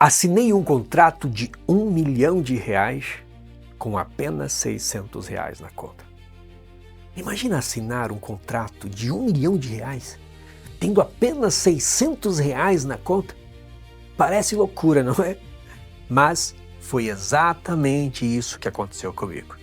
Assinei um contrato de R$ 1 milhão com apenas R$ 600 na conta. Imagina assinar um contrato de R$ 1 milhão tendo apenas R$ 600 na conta. Parece loucura, não é? Mas foi exatamente isso que aconteceu comigo.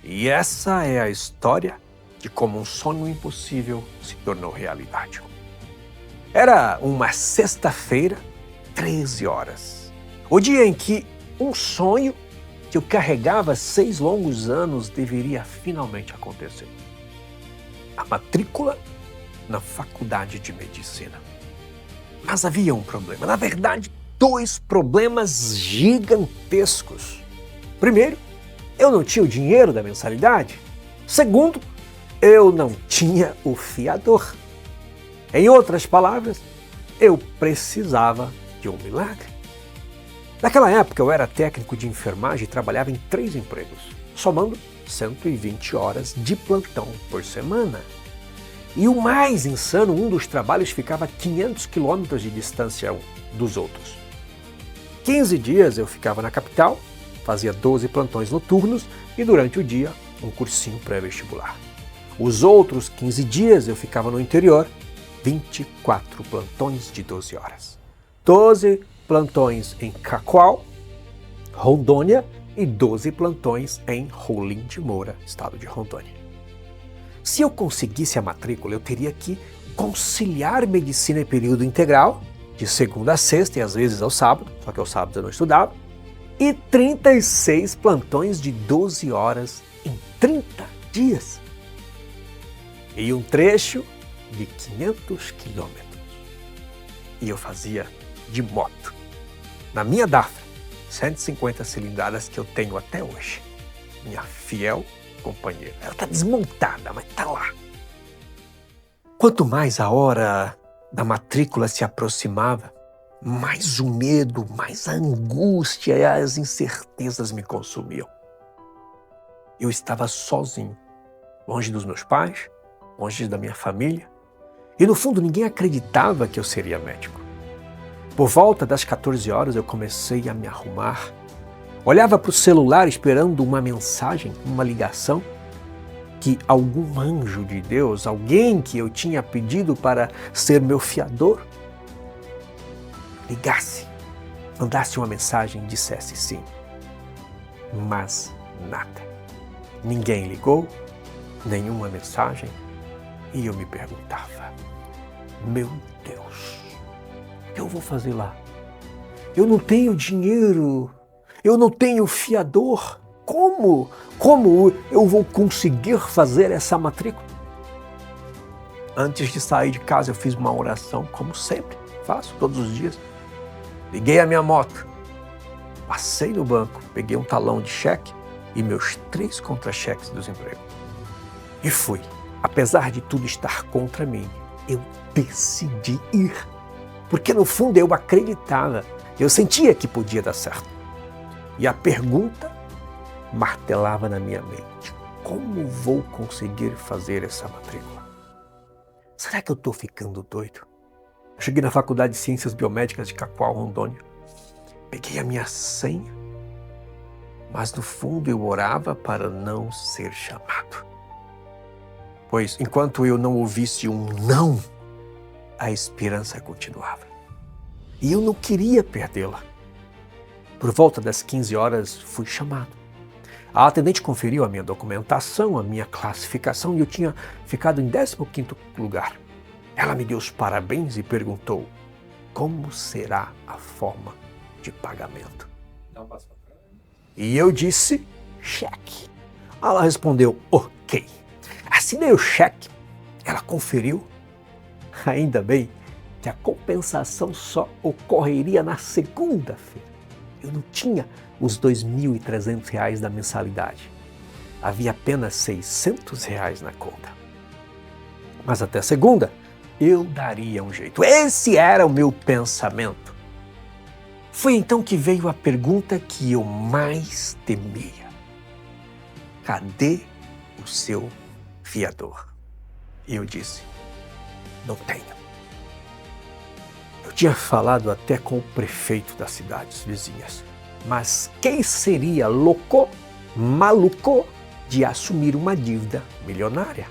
E essa é a história de como um sonho impossível se tornou realidade. Era uma sexta-feira, 13 horas. O dia em que um sonho que eu carregava 6 longos anos deveria finalmente acontecer. A matrícula na faculdade de medicina. Mas havia um problema, na verdade, 2 problemas gigantescos. Primeiro, eu não tinha o dinheiro da mensalidade. Segundo, eu não tinha o fiador. Em outras palavras, eu precisava de um milagre. Naquela época eu era técnico de enfermagem e trabalhava em 3 empregos, somando 120 horas de plantão por semana. E o mais insano, um dos trabalhos ficava a 500 quilômetros de distância dos outros. 15 dias eu ficava na capital, fazia 12 plantões noturnos e durante o dia um cursinho pré-vestibular. Os outros 15 dias eu ficava no interior, 24 plantões de 12 horas. 12 plantões em Cacoal, Rondônia e 12 plantões em Rolim de Moura, estado de Rondônia. Se eu conseguisse a matrícula, eu teria que conciliar medicina em período integral, de segunda a sexta e às vezes ao sábado, só que aos sábados eu não estudava, e 36 plantões de 12 horas em 30 dias. E um trecho de 500 quilômetros. E eu fazia de moto. Na minha Dafra, 150 cilindradas que eu tenho até hoje. Minha fiel companheira. Ela está desmontada, mas está lá. Quanto mais a hora da matrícula se aproximava, mais o medo, mais a angústia e as incertezas me consumiam. Eu estava sozinho, longe dos meus pais, longe da minha família, e no fundo ninguém acreditava que eu seria médico. Por volta das 14 horas eu comecei a me arrumar, olhava para o celular esperando uma mensagem, uma ligação, que algum anjo de Deus, alguém que eu tinha pedido para ser meu fiador, ligasse, mandasse uma mensagem e dissesse sim. Mas nada. Ninguém ligou, nenhuma mensagem, e eu me perguntava, meu Deus, o que eu vou fazer lá? Eu não tenho dinheiro, eu não tenho fiador. Como eu vou conseguir fazer essa matrícula? Antes de sair de casa eu fiz uma oração, como sempre faço, todos os dias. Liguei a minha moto, passei no banco, peguei um talão de cheque e meus 3 contra-cheques dos empregos. E fui. Apesar de tudo estar contra mim, eu decidi ir. Porque no fundo eu acreditava, eu sentia que podia dar certo. E a pergunta martelava na minha mente: como vou conseguir fazer essa matrícula? Será que eu estou ficando doido? Eu cheguei na Faculdade de Ciências Biomédicas de Cacoal, Rondônia. Peguei a minha senha, mas no fundo eu orava para não ser chamado. Pois enquanto eu não ouvisse um não, a esperança continuava. E eu não queria perdê-la. Por volta das 15 horas fui chamado. A atendente conferiu a minha documentação, a minha classificação e eu tinha ficado em 15º lugar. Ela me deu os parabéns e perguntou: como será a forma de pagamento? E eu disse: cheque. Ela respondeu: ok. Assinei o cheque. Ela conferiu. Ainda bem que a compensação só ocorreria na segunda-feira. Eu não tinha os R$ 2.300 da mensalidade. Havia apenas R$ 600 na conta. Mas até segunda, eu daria um jeito. Esse era o meu pensamento. Foi então que veio a pergunta que eu mais temia. Cadê o seu fiador? E eu disse: não tenho. Eu tinha falado até com o prefeito das cidades vizinhas. Mas quem seria maluco de assumir uma dívida milionária?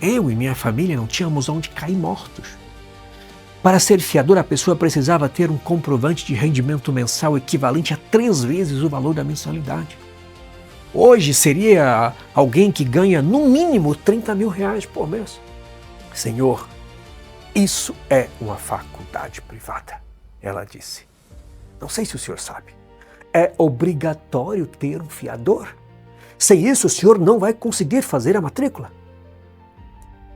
Eu e minha família não tínhamos onde cair mortos. Para ser fiador, a pessoa precisava ter um comprovante de rendimento mensal equivalente a 3 vezes o valor da mensalidade. Hoje seria alguém que ganha no mínimo 30 mil reais por mês. Senhor, isso é uma faculdade privada, ela disse. Não sei se o senhor sabe. É obrigatório ter um fiador. Sem isso, o senhor não vai conseguir fazer a matrícula.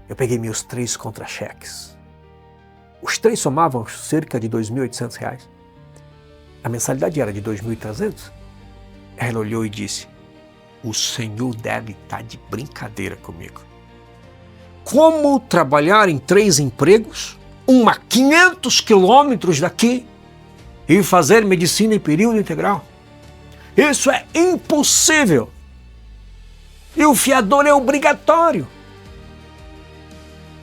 Eu peguei meus 3 contra-cheques. Os 3 somavam cerca de R$ 2.800. A mensalidade era de R$ 2.300. Ela olhou e disse, o senhor deve estar de brincadeira comigo. Como trabalhar em 3 empregos, uma a 500 quilômetros daqui, e fazer medicina em período integral? Isso é impossível! E o fiador é obrigatório.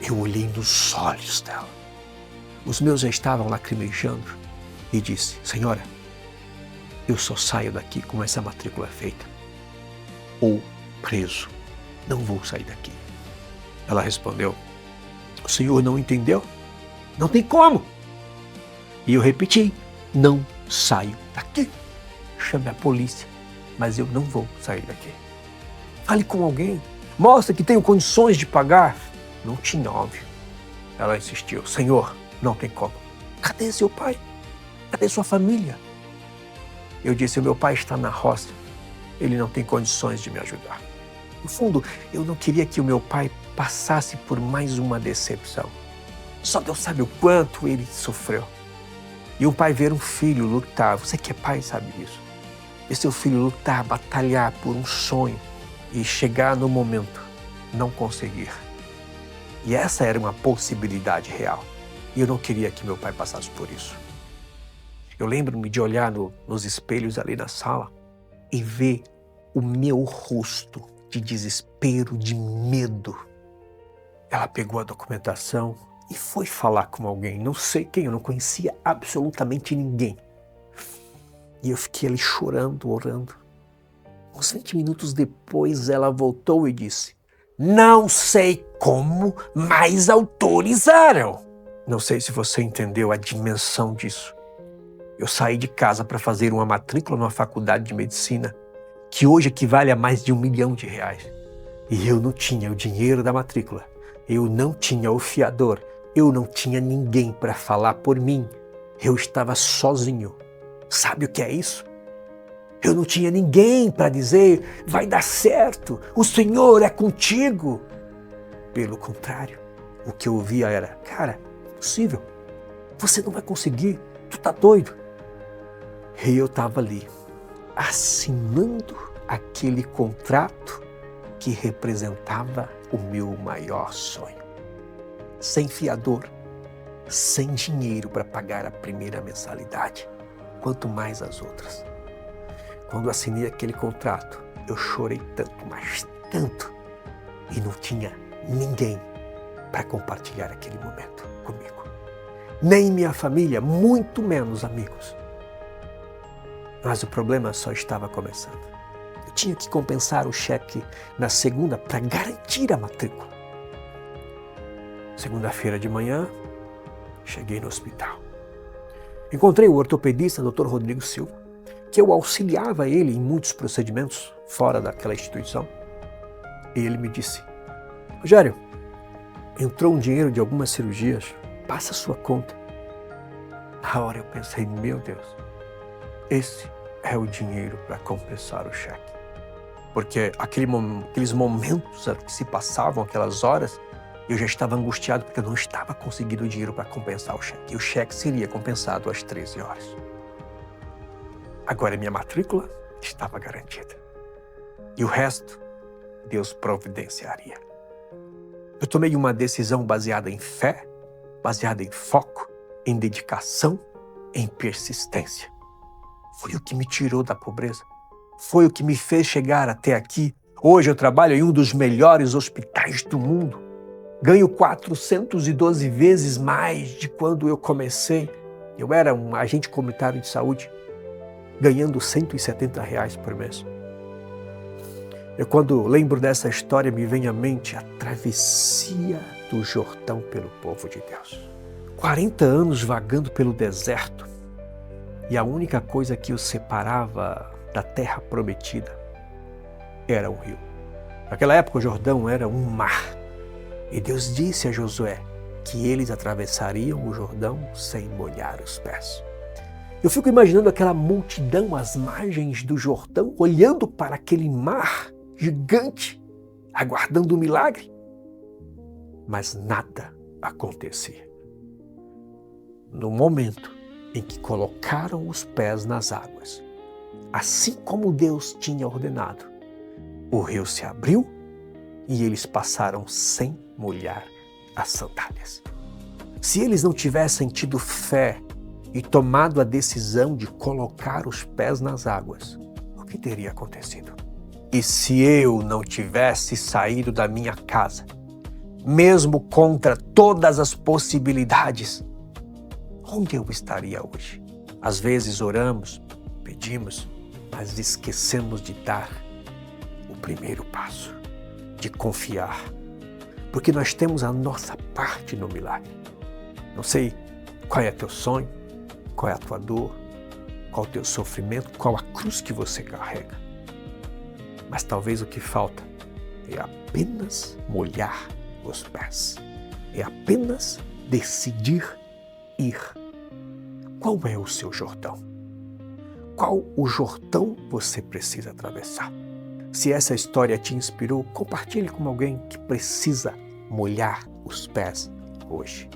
Eu olhei nos olhos dela. Os meus já estavam lacrimejando e disse, senhora, eu só saio daqui com essa matrícula feita. Ou preso. Não vou sair daqui. Ela respondeu, o senhor não entendeu? Não tem como. E eu repeti, não saio daqui. Chame a polícia, mas eu não vou sair daqui. Fale com alguém. Mostre que tenho condições de pagar. Não tinha, óbvio. Ela insistiu, senhor, não tem como. Cadê seu pai? Cadê sua família? Eu disse, o meu pai está na roça. Ele não tem condições de me ajudar. No fundo, eu não queria que o meu pai passasse por mais uma decepção. Só Deus sabe o quanto ele sofreu. E um pai ver um filho lutar, você que é pai sabe disso. Ver seu filho lutar, batalhar por um sonho e chegar no momento, não conseguir. E essa era uma possibilidade real. E eu não queria que meu pai passasse por isso. Eu lembro-me de olhar nos espelhos ali na sala e ver o meu rosto de desespero, de medo. Ela pegou a documentação e foi falar com alguém, não sei quem, eu não conhecia absolutamente ninguém. E eu fiquei ali chorando, orando. Uns 20 minutos depois ela voltou e disse, não sei como, mas autorizaram. Não sei se você entendeu a dimensão disso. Eu saí de casa para fazer uma matrícula numa faculdade de medicina, que hoje equivale a mais de R$ 1 milhão. E eu não tinha o dinheiro da matrícula. Eu não tinha o fiador. Eu não tinha ninguém para falar por mim. Eu estava sozinho. Sabe o que é isso? Eu não tinha ninguém para dizer, vai dar certo, o Senhor é contigo. Pelo contrário, o que eu ouvia era, cara, impossível, você não vai conseguir, tu tá doido. E eu estava ali, assinando aquele contrato que representava o meu maior sonho. Sem fiador, sem dinheiro para pagar a primeira mensalidade, quanto mais as outras. Quando assinei aquele contrato, eu chorei tanto, mas tanto, e não tinha ninguém para compartilhar aquele momento comigo. Nem minha família, muito menos amigos. Mas o problema só estava começando. Eu tinha que compensar o cheque na segunda para garantir a matrícula. Segunda-feira de manhã, cheguei no hospital. Encontrei o ortopedista Dr. Rodrigo Silva, que eu auxiliava ele em muitos procedimentos fora daquela instituição. E ele me disse, Rogério, entrou um dinheiro de algumas cirurgias, passa a sua conta. Na hora eu pensei, meu Deus, esse é o dinheiro para compensar o cheque. Porque aqueles momentos que se passavam, aquelas horas, eu já estava angustiado porque eu não estava conseguindo dinheiro para compensar o cheque. E o cheque seria compensado às 13 horas. Agora minha matrícula estava garantida. E o resto, Deus providenciaria. Eu tomei uma decisão baseada em fé, baseada em foco, em dedicação, em persistência. Foi o que me tirou da pobreza. Foi o que me fez chegar até aqui. Hoje eu trabalho em um dos melhores hospitais do mundo. Ganho 412 vezes mais de quando eu comecei. Eu era um agente comunitário de saúde, ganhando R$ 170 por mês. Quando lembro dessa história, me vem à mente a travessia do Jordão pelo povo de Deus. 40 anos vagando pelo deserto, e a única coisa que os separava da terra prometida era um rio. Naquela época o Jordão era um mar, e Deus disse a Josué que eles atravessariam o Jordão sem molhar os pés. Eu fico imaginando aquela multidão às margens do Jordão, olhando para aquele mar gigante, aguardando um milagre. Mas nada acontecia. No momento em que colocaram os pés nas águas, assim como Deus tinha ordenado, o rio se abriu e eles passaram sem molhar as sandálias. Se eles não tivessem tido fé e tomado a decisão de colocar os pés nas águas, o que teria acontecido? E se eu não tivesse saído da minha casa, mesmo contra todas as possibilidades, onde eu estaria hoje? Às vezes oramos, pedimos, mas esquecemos de dar o primeiro passo, de confiar, porque nós temos a nossa parte no milagre. Não sei qual é teu sonho, qual é a tua dor, qual é o teu sofrimento, qual a cruz que você carrega. Mas talvez o que falta é apenas molhar os pés. É apenas decidir ir. Qual é o seu Jordão? Qual o Jordão você precisa atravessar? Se essa história te inspirou, compartilhe com alguém que precisa molhar os pés hoje.